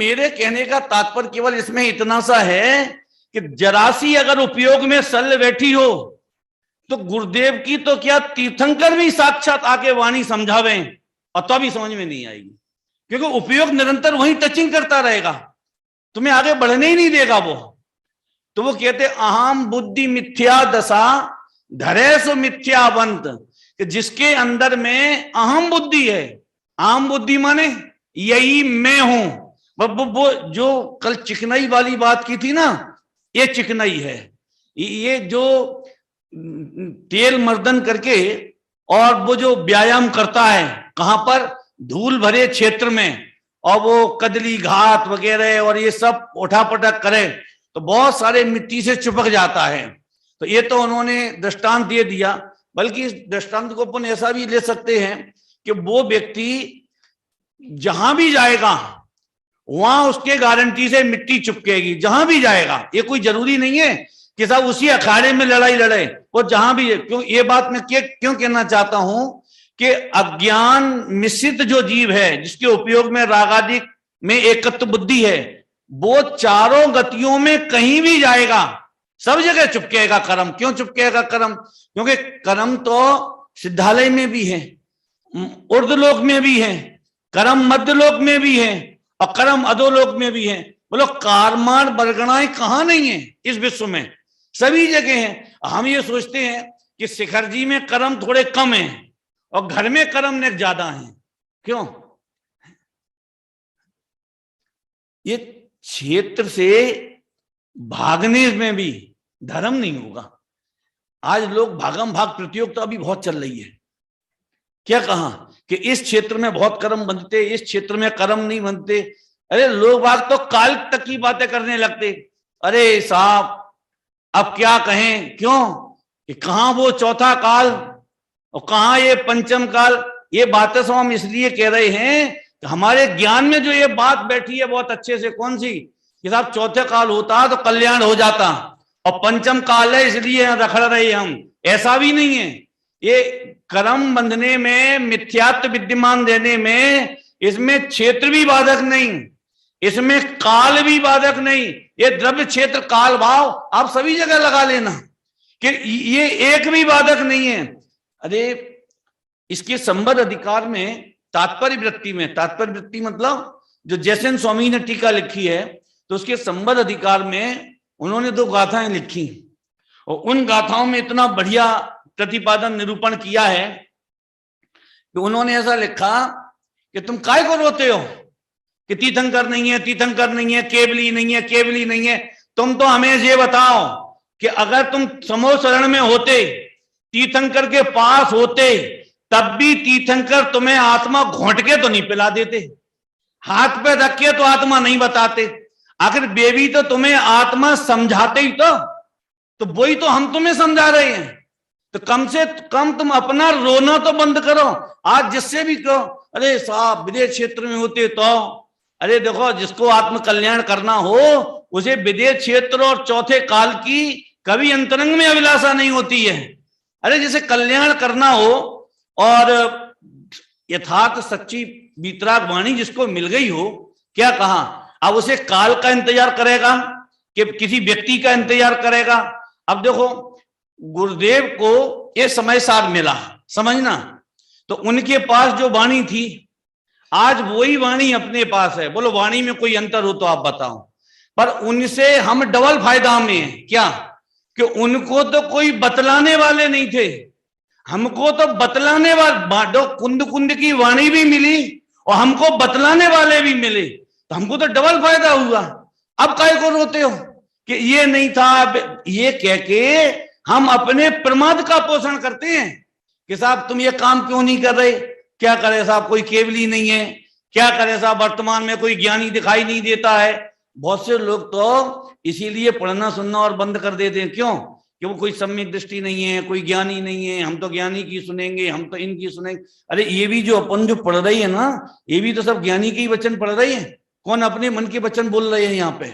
मेरे कहने का तात्पर्य केवल इसमें इतना सा है कि जरासी अगर उपयोग में सल बैठी हो तो गुरुदेव की तो क्या तीर्थंकर भी साक्षात आके वाणी समझावे और तो भी समझ में नहीं आएगी, क्योंकि उपयोग निरंतर वहीं टचिंग करता रहेगा, तुम्हें आगे बढ़ने ही नहीं देगा वो। तो वो कहते अहम बुद्धि मिथ्या दशा धरे सो मिथ्यावंत, कि जिसके अंदर में अहम बुद्धि है, अहम बुद्धि माने यही मैं हूं। वो जो कल चिकनाई वाली बात की थी ना, ये चिकनाई है। ये जो तेल मर्दन करके और वो जो व्यायाम करता है कहां पर, धूल भरे क्षेत्र में, और वो कदली घाट वगैरह और ये सब उठा पटक करे तो बहुत सारे मिट्टी से चिपक जाता है। तो ये तो उन्होंने दृष्टांत दे दिया, बल्कि इस दृष्टांत को अपन ऐसा भी ले सकते हैं कि वो व्यक्ति जहां भी जाएगा वहां उसके गारंटी से मिट्टी चिपकेगी, जहां भी जाएगा। ये कोई जरूरी नहीं है कि साहब उसी अखाड़े में लड़ाई लड़े, वो जहां भी है। क्यों ये बात मैं क्यों कहना चाहता हूं कि अज्ञान मिश्रित जो जीव है, जिसके उपयोग में रागादिक में एकत्व बुद्धि है, वो चारों गतियों में कहीं भी जाएगा, सब जगह चुपकेगा कर्म। क्यों चुपकेगा कर्म? क्योंकि कर्म तो सिद्धालय में भी है, ऊर्ध्वलोक में भी है, कर्म मध्यलोक में भी है और कर्म अधोलोक में भी है। बोलो कारमान बरगणाएं कहां नहीं है इस विश्व में? सभी जगह है। हम ये सोचते हैं कि शिखर जी में कर्म थोड़े कम है और घर में कर्म ने ज्यादा है। क्यों? ये क्षेत्र से भागने में भी धर्म नहीं होगा। आज लोग भागम भाग प्रतियोगिता भी बहुत चल रही है। क्या कहा कि इस क्षेत्र में बहुत कर्म बनते, इस क्षेत्र में कर्म नहीं बनते। अरे लोग बाग तो काल तक की बातें करने लगते। अरे साहब अब क्या कहें, क्यों कि कहां वो चौथा काल और कहां ये पंचम काल। ये बातें सब हम इसलिए कह रहे हैं कि हमारे ज्ञान में जो ये बात बैठी है बहुत अच्छे से, कौन सी, कि साहब चौथे काल होता तो कल्याण हो जाता और पंचम काल है इसलिए रखड़ रहे हम। ऐसा भी नहीं है। ये कर्म बंधने में, मिथ्यात्व विद्यमान देने में, इसमें क्षेत्र भी बाधक नहीं, इसमें काल भी बाधक नहीं। ये द्रव्य क्षेत्र काल भाव आप सभी जगह लगा लेना कि ये एक भी बाधक नहीं है। अरे इसके संबद्ध अधिकार में तात्पर्य वृत्ति में, तात्पर्य वृत्ति मतलब जो जैसन स्वामी ने टीका लिखी है, तो उसके संबद्ध अधिकार में उन्होंने 2 गाथाएं लिखी और उन गाथाओं में इतना बढ़िया प्रतिपादन निरूपण किया है कि उन्होंने ऐसा लिखा कि तुम काय को रोते हो कि तीर्थंकर नहीं है, तीर्थंकर नहीं है, केवली नहीं है, केवली नहीं है। तुम तो हमें ये बताओ कि अगर तुम समूह शरण में होते, तीर्थंकर के पास होते, तब भी तीर्थंकर तुम्हें आत्मा घोंट के तो नहीं पिला देते, हाथ पे रख के तो आत्मा नहीं बताते। आखिर बेबी तो तुम्हें आत्मा समझाते ही तो वही तो हम तुम्हें समझा रहे हैं। तो कम से कम तुम अपना रोना तो बंद करो। आज जिससे भी कहो अरे साहब विदेश क्षेत्र में होते तो, अरे देखो जिसको आत्म कल्याण करना हो उसे विदेश क्षेत्र और चौथे काल की कभी अंतरंग में अभिलाषा नहीं होती है। अरे जिसे कल्याण करना हो और यथार्थ सच्ची वीतराग वाणी जिसको मिल गई हो, क्या कहा, अब उसे काल का इंतजार करेगा कि किसी व्यक्ति का इंतजार करेगा? अब देखो गुरुदेव को ये समय सार मिला, समझना, तो उनके पास जो वाणी थी आज वही वाणी अपने पास है। बोलो वाणी में कोई अंतर हो तो आप बताओ। पर उनसे हम डबल फायदा में है। क्या कि उनको तो कोई बतलाने वाले नहीं थे, हमको तो बतलाने वाले, कुंद कुंद की वाणी भी मिली और हमको बतलाने वाले भी मिले, तो हमको तो डबल फायदा हुआ। अब काय को रोते हो कि ये नहीं था, ये कह के हम अपने प्रमाद का पोषण करते हैं कि साहब तुम ये काम क्यों नहीं कर रहे। क्या करे साहब, कोई केवली नहीं है, क्या करे साहब, वर्तमान में कोई ज्ञानी दिखाई नहीं देता है। बहुत से लोग तो इसीलिए पढ़ना सुनना और बंद कर देते हैं। क्यों? कि वो कोई सम्यक दृष्टि नहीं है, कोई ज्ञानी नहीं है, हम तो ज्ञानी की सुनेंगे, हम तो इनकी सुनेंगे। अरे ये भी जो अपन जो पढ़ रही है ना, ये भी तो सब ज्ञानी के ही वचन पढ़ रही है। कौन अपने मन के वचन बोल रहे हैं यहाँ पे?